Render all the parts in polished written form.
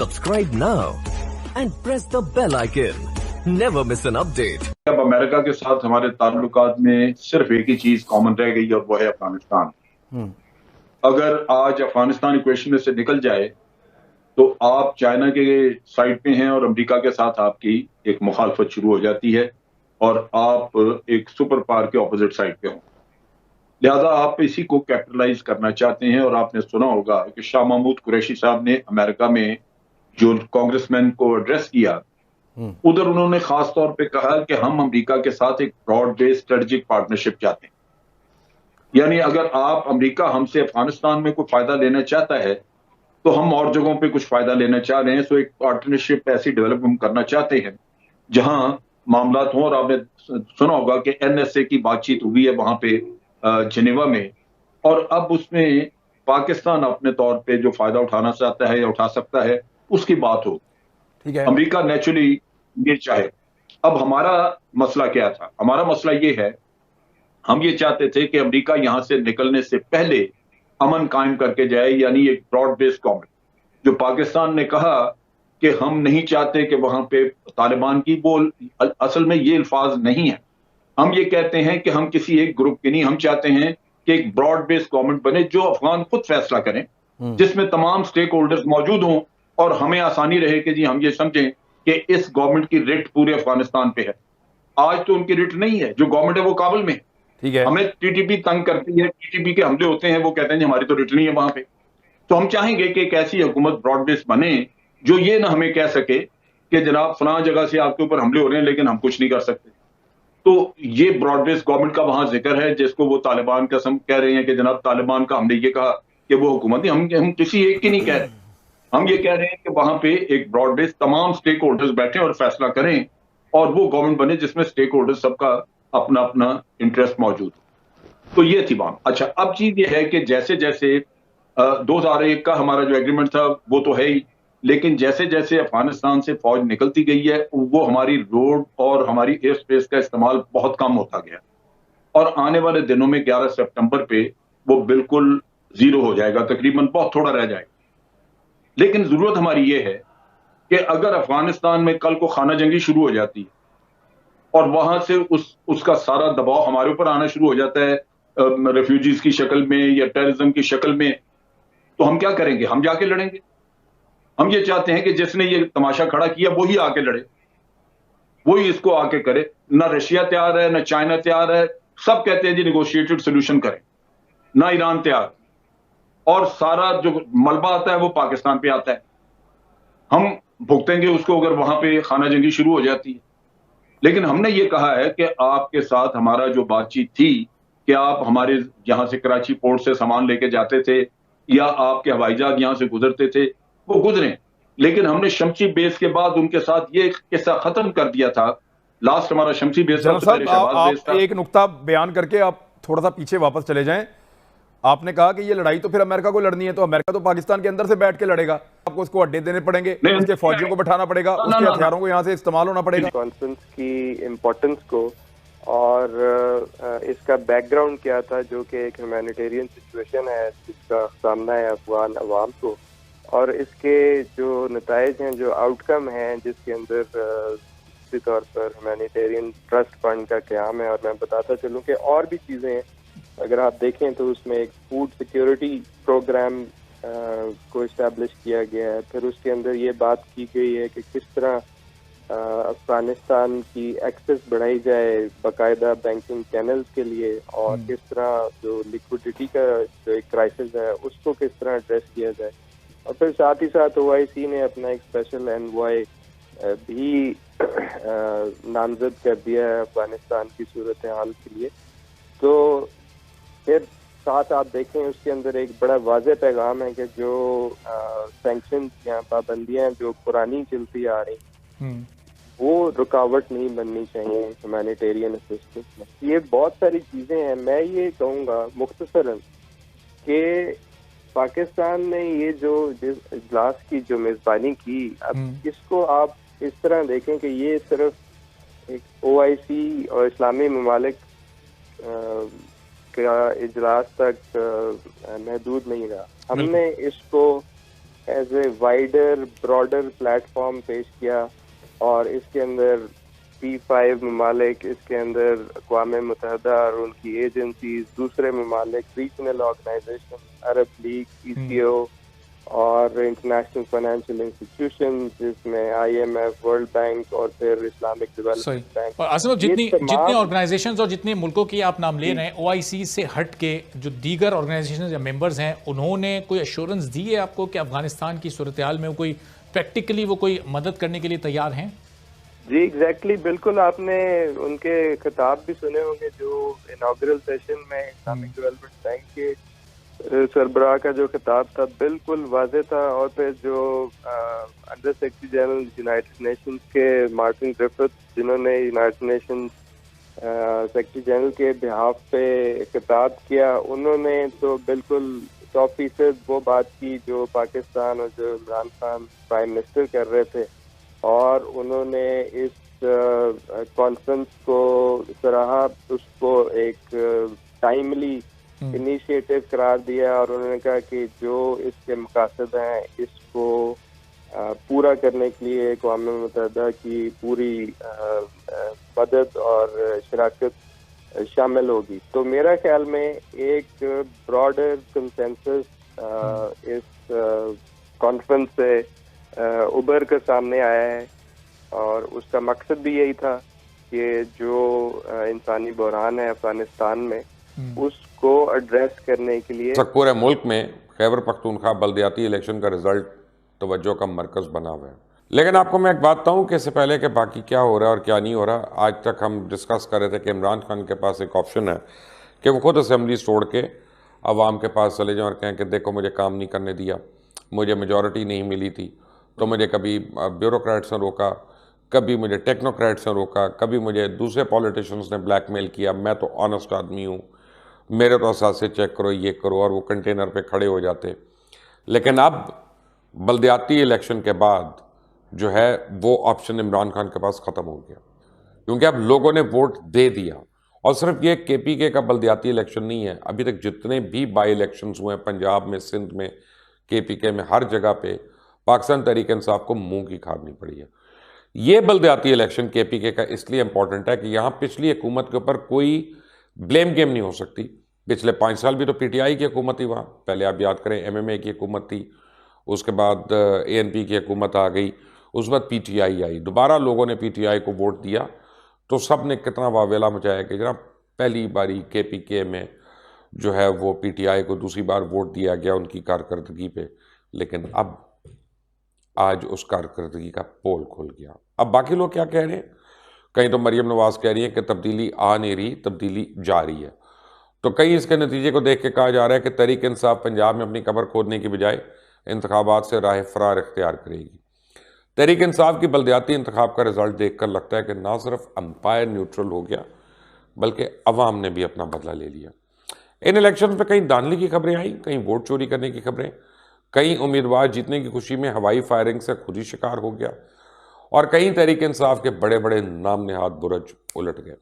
Subscribe now and press the bell icon. Never miss an update. अब America के साथ हमारे ताल्लुकात में सिर्फ एक ही चीज कॉमन रह गई और वो है अफगानिस्तान। अगर आज अफगानिस्तान इक्वेशन में से निकल जाए तो आप चाइना के साइड पे हैं और अमेरिका के साथ आपकी एक मुखालफत शुरू हो जाती है और आप एक सुपर पावर के ऑपोजिट साइड पे हो। लिहाजा आप इसी को कैपिटलाइज करना चाहते हैं और आपने सुना होगा कि शाह महमूद कुरैशी साहब ने अमेरिका में जो कांग्रेसमैन को एड्रेस किया, उधर उन्होंने खास तौर पे कहा कि हम अमेरिका के साथ एक ब्रॉड बेस्ड स्ट्रेटेजिक पार्टनरशिप चाहते हैं। यानी अगर आप अमेरिका हमसे अफगानिस्तान में कोई फायदा लेना चाहता है तो हम और जगहों पे कुछ फायदा लेना चाह रहे हैं। सो एक पार्टनरशिप ऐसी डेवलप हम करना चाहते हैं जहां मामलात हों। और आपने सुना होगा कि एनएसए की बातचीत हुई है वहां पे जिनेवा में, और अब उसमें पाकिस्तान अपने तौर पे जो फायदा उठाना चाहता है या उठा सकता है उसकी बात हो। ठीक है, अमेरिका नेचुरली ये चाहे। अब हमारा मसला क्या था? हमारा मसला ये है, हम ये चाहते थे कि अमेरिका यहां से निकलने से पहले अमन कायम करके जाए, यानी एक ब्रॉड बेस्ड गवर्नमेंट। जो पाकिस्तान ने कहा कि हम नहीं चाहते कि वहां पे तालिबान की बोल, असल में ये अल्फाज नहीं है। हम ये कहते हैं कि हम किसी एक ग्रुप के नहीं, हम चाहते हैं कि एक ब्रॉड बेस्ड गवर्नमेंट बने जो अफगान खुद फैसला करें, जिसमें तमाम स्टेक होल्डर्स मौजूद हों और हमें आसानी रहे कि जी हम ये समझें कि इस गवर्नमेंट की रिट पूरे अफगानिस्तान पे है। आज तो उनकी रिट नहीं है, जो गवर्नमेंट है वो काबुल में है। ठीक है। हमें टीटीपी तंग करती है, टीटीपी के हमले होते हैं, वो कहते हैं जी हमारी तो रिट नहीं है वहां पे। तो हम चाहेंगे कि एक ऐसी हुकूमत ब्रॉड बेस्ड बने जो ये ना हमें कह सके कि जनाब फलां जगह से आपके ऊपर हमले हो रहे हैं लेकिन हम कुछ नहीं कर सकते। तो ये ब्रॉड बेस्ड गवर्नमेंट का वहां जिक्र है, जिसको वो तालिबान का सम कह रहे हैं कि जनाब तालिबान का हमने ये कहा कि वो हुकूमत नहीं। हम किसी एक की नहीं कह रहे, हम ये कह रहे हैं कि वहां पे एक ब्रॉड बेस्ड तमाम स्टेक होल्डर्स बैठे और फैसला करें और वो गवर्नमेंट बने जिसमें स्टेक होल्डर्स सबका अपना अपना इंटरेस्ट मौजूद हो। तो ये थी बात। अच्छा, अब चीज ये है कि जैसे जैसे 2001 का हमारा जो एग्रीमेंट था वो तो है ही, लेकिन जैसे जैसे अफगानिस्तान से फौज निकलती गई है वो हमारी रोड और हमारी एयर स्पेस का इस्तेमाल बहुत कम होता गया और आने वाले दिनों में 11 सितंबर पे वो बिल्कुल जीरो हो जाएगा, तकरीबन बहुत थोड़ा रह जाएगा। लेकिन जरूरत हमारी ये है कि अगर अफगानिस्तान में कल को खाना जंगी शुरू हो जाती है और वहां से उसका सारा दबाव हमारे ऊपर आना शुरू हो जाता है रेफ्यूजीज की शक्ल में या टेररिज्म की शक्ल में, तो हम क्या करेंगे? हम जाके लड़ेंगे। हम ये चाहते हैं कि जिसने ये तमाशा खड़ा किया वही आके लड़े, वही इसको आके करे। ना रशिया तैयार है, ना चाइना तैयार है, सब कहते हैं जी निगोशिएटेड सोल्यूशन करें, ना ईरान तैयार। और सारा जो मलबा आता है वो पाकिस्तान पे आता है, हम भुगतेंगे उसको अगर वहां पे खाना जंगी शुरू हो जाती है। लेकिन हमने ये कहा है कि आपके साथ हमारा जो बातचीत थी कि आप हमारे यहां से कराची पोर्ट से सामान लेके जाते थे या आपके हवाई जहाज यहां से गुजरते थे, वो गुजरे। लेकिन हमने शमशी बेस के बाद उनके साथ ये किस्सा खत्म कर दिया था। लास्ट हमारा शमशी बेस था, जनरल साहब आप एक नुक्ता बयान करके आप थोड़ा सा पीछे वापस चले जाएं। आपने कहा कि ये लड़ाई तो फिर अमेरिका को लड़नी है, तो अमेरिका तो पाकिस्तान के अंदर से बैठ के लड़ेगा, आपको उसको अड्डे देने पड़ेंगे, उसके फौजियों को बैठाना पड़ेगा, उसके हथियारों को यहाँ से इस्तेमाल होना पड़ेगा। कॉन्फ्रेंस की इम्पोर्टेंस को और इसका बैकग्राउंड क्या था, जो कि एक ह्यूमैनिटेरियन सिचुएशन है जिसका सामना है अफगान अवाम को, और इसके जो नताइज हैं, जो आउटकम हैं, जिसके अंदर दूसरी तौर पर ह्यूमैनिटेरियन ट्रस्ट फंड का क़याम है। और मैं बताता चलूँ कि और भी चीज़ें हैं, अगर आप देखें तो उसमें एक फूड सिक्योरिटी प्रोग्राम को इस्टेब्लिश किया गया है। फिर उसके अंदर ये बात की गई है कि किस तरह अफगानिस्तान की एक्सेस बढ़ाई जाए बाकायदा बैंकिंग चैनल्स के लिए, और किस तरह जो लिक्विडिटी का जो एक क्राइसिस है उसको किस तरह एड्रेस किया जाए। और फिर साथ ही साथ OIC ने अपना एक स्पेशल एनवॉय भी नामजद कर दिया है अफगानिस्तान की सूरत हाल के लिए। तो फिर साथ आप देखें उसके अंदर एक बड़ा वाज़ेह पैगाम है कि जो सैंक्शन या पाबंदियां जो पुरानी चलती आ रही वो रुकावट नहीं बननी चाहिए ह्यूमैनिटेरियन असिस्टेंस में। ये बहुत सारी चीज़ें हैं। मैं ये कहूँगा मुख्तसरन कि पाकिस्तान ने ये जो इजलास की जो मेज़बानी की, अब इसको आप इस तरह देखें कि ये सिर्फ एक OIC और इस्लामी ममालिक का इजलास तक महदूद नहीं रहा। हमने इसको as a wider broader platform पेश किया, और इसके अंदर P5 ममालिक, इसके अंदर अक़वाम मुत्तहिदा और उनकी एजेंसीज, दूसरे ममालिक, रीजनल ऑर्गेनाइजेशन, अरब लीग, PCO और इंटरनेशनल फाइनेंशियल इंस्टीट्यूशन जिसमें IMF, वर्ल्ड बैंक और फिर इस्लामिक डेवलपमेंट बैंक। और आसिम, जितने ऑर्गेनाइजेशंस और जितने मुल्कों की आप नाम ले रहे हैं, OIC से हट के जो दीगर ऑर्गेनाइजेशंस या मेंबर्स हैं, उन्होंने कोई एश्योरेंस दी है आपको कि अफगानिस्तान की सूरत हाल में कोई प्रैक्टिकली वो कोई मदद करने के लिए तैयार हैं? जी एग्जैक्टली, बिल्कुल। आपने उनके खिताब भी सुने होंगे जो इनॉग्रल सेशन में इस्लामिक डेवलपमेंट बैंक के सरबराह का जो खिताब था, बिल्कुल वाज़ेह था। और फिर जो under secretary general United Nations के मार्टिन ग्रिफिथ, जिन्होंने यूनाइटेड नेशंस सेक्रेटरी जनरल के बिहाफ पे खिताब किया, उन्होंने तो बिल्कुल 100% वो बात की जो पाकिस्तान और जो इमरान खान प्राइम मिनिस्टर कर रहे थे। और उन्होंने इस कॉन्फ्रेंस को सराहा, उसको एक टाइमली इनिशिएटिव करार दिया, और उन्होंने कहा कि जो इसके मकासद हैं इसको पूरा करने के लिए अक़वाम मुत्तहिदा की पूरी मदद और शराकत शामिल होगी। तो मेरा ख्याल में एक ब्रॉडर कंसेंसस इस कॉन्फ्रेंस से उभर कर सामने आया है, और उसका मकसद भी यही था कि जो इंसानी बहरान है अफगानिस्तान में, उसको एड्रेस करने के लिए पूरे मुल्क में खैबर पख्तूनख्वा बल्दियाती इलेक्शन का रिजल्ट तवज्जो का मरकज बना हुआ है। लेकिन आपको मैं एक बात बताऊं कि इससे पहले कि बाकी क्या हो रहा है और क्या नहीं हो रहा, आज तक हम डिस्कस कर रहे थे कि इमरान खान के पास एक ऑप्शन है कि वो खुद असेंबली तोड़ के अवाम के पास चले जाएं और कहें कि देखो मुझे काम नहीं करने दिया, मुझे मेजॉरिटी नहीं मिली थी, तो मुझे कभी ब्यूरोक्रेट्स ने रोका, कभी मुझे टेक्नोक्रेट्स ने रोका, कभी मुझे दूसरे पॉलिटिशियंस ने ब्लैकमेल किया, मैं तो ऑनेस्ट आदमी हूँ, मेरे तो असासे चेक करो, ये करो, और वो कंटेनर पे खड़े हो जाते। लेकिन अब बल्दियाती इलेक्शन के बाद जो है वो ऑप्शन इमरान खान के पास ख़त्म हो गया, क्योंकि अब लोगों ने वोट दे दिया। और सिर्फ ये KPK का बल्दियाती इलेक्शन नहीं है, अभी तक जितने भी बाई इलेक्शंस हुए हैं पंजाब में, सिंध में, KPK में, हर जगह पे पाकिस्तान तहरीक इंसाफ को मुंह की खानी पड़ी है। ये बल्दियाती इलेक्शन KPK का इसलिए इंपॉर्टेंट है कि यहाँ पिछली हुकूमत के ऊपर कोई ब्लेम गेम नहीं हो सकती। पिछले 5 साल भी तो PTI की हुकूमत थी वहाँ, पहले आप याद करें MMA की हुकूमत थी, उसके बाद ANP की हुकूमत आ गई, उस बाद PTI आई, दोबारा लोगों ने PTI को वोट दिया, तो सब ने कितना वावेला मचाया कि जनाब पहली बारी KPK में जो है वो PTI को दूसरी बार वोट दिया गया उनकी कारकर्दगी पे। लेकिन अब आज उस कारकर्दगी का पोल खुल गया। अब बाकी लोग क्या कह रहे हैं, कहीं तो मरियम नवाज कह रही है कि तब्दीली आ नहीं रही, तब्दीली जा रही है। तो कहीं इसके नतीजे को देख के कहा जा रहा है कि तहरीक इंसाफ पंजाब में अपनी कब्र खोदने की बजाय इंतखाबात से राह फरार इख्तियार करेगी। तहरीक इंसाफ की बल्दियाती इंतखाब का रिजल्ट देखकर लगता है कि ना सिर्फ अंपायर न्यूट्रल हो गया, बल्कि अवाम ने भी अपना बदला ले लिया। इन इलेक्शन में कहीं धांधली की खबरें आई, कहीं वोट चोरी करने की खबरें, कहीं उम्मीदवार जीतने की खुशी में हवाई फायरिंग से खुद ही शिकार हो गया, और कहीं तहरीक इंसाफ के बड़े बड़े नाम नेहाद बुरज उलट गए।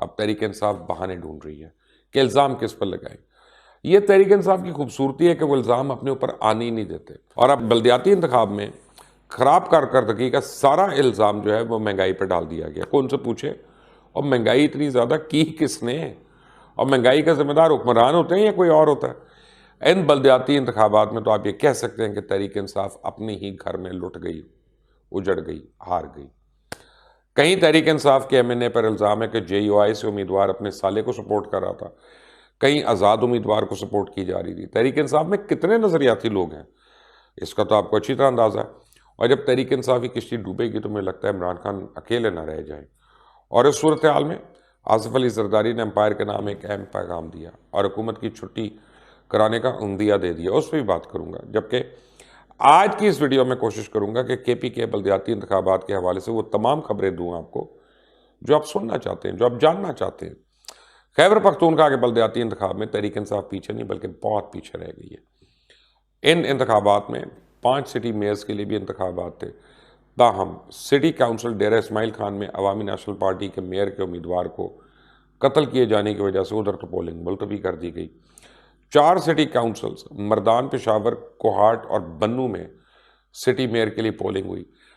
अब तहरीक इंसाफ बहाने ढूंढ रही है कि इल्ज़ाम किस पर लगाएं। ये तहरीक इंसाफ की खूबसूरती है कि वो इल्ज़ाम अपने ऊपर आने ही नहीं देते। और अब बल्दियाती इंतखाब में ख़राब कारकर्दगी का सारा इल्ज़ाम जो है वो महंगाई पर डाल दिया गया। कौन से पूछे, और महंगाई इतनी ज़्यादा की किसने, और महंगाई का जिम्मेदार हुक्मरान होते हैं या कोई और होता है। इन बल्दियाती इंतखाबात में तो आप ये कह सकते हैं कि तहरीक इंसाफ अपने ही घर में लुट गई, उजड़ गई, हार गई। कहीं तहरीक इंसाफ के MNA पर इल्ज़ाम है कि JUI से उम्मीदवार अपने साले को सपोर्ट कर रहा था, कहीं आज़ाद उम्मीदवार को सपोर्ट की जा रही थी। तहरीक इंसाफ में कितने नज़रियाती लोग हैं इसका तो आपको अच्छी तरह अंदाज़ा है। और जब तहरीक इंसाफ की किश्ती डूबेगी तो मुझे लगता है इमरान खान अकेले ना रह जाए। और इस सूरत हाल में आसिफ अली जरदारी ने एम्पायर के नाम एक अहम पैगाम दिया और हुकूमत की छुट्टी कराने का उम्दिया दे दिया, उस पर भी बात करूँगा। जबकि आज की इस वीडियो में कोशिश करूँगा कि KPK बल्दियाती इंतखाबात के हवाले से वो तमाम खबरें दूँ आपको जो आप सुनना चाहते हैं, जो आप जानना चाहते हैं। खैबर पख्तूनख्वा के बल्दियाती इंतखाब में तहरीक इंसाफ पीछे नहीं बल्कि बहुत पीछे रह गई है। इन इंतखाबात में 5 सिटी मेयर्स के लिए भी इंतखाबात थे, ताहम सिटी काउंसिल डेरा इस्माइल खान में अवामी नेशनल पार्टी के मेयर के उम्मीदवार को कत्ल किए जाने की वजह से उधर तो पोलिंग मुलतवी कर दी गई। 4 सिटी काउंसिल्स मर्दान, पेशावर, कोहाट और बन्नू में सिटी मेयर के लिए पोलिंग हुई।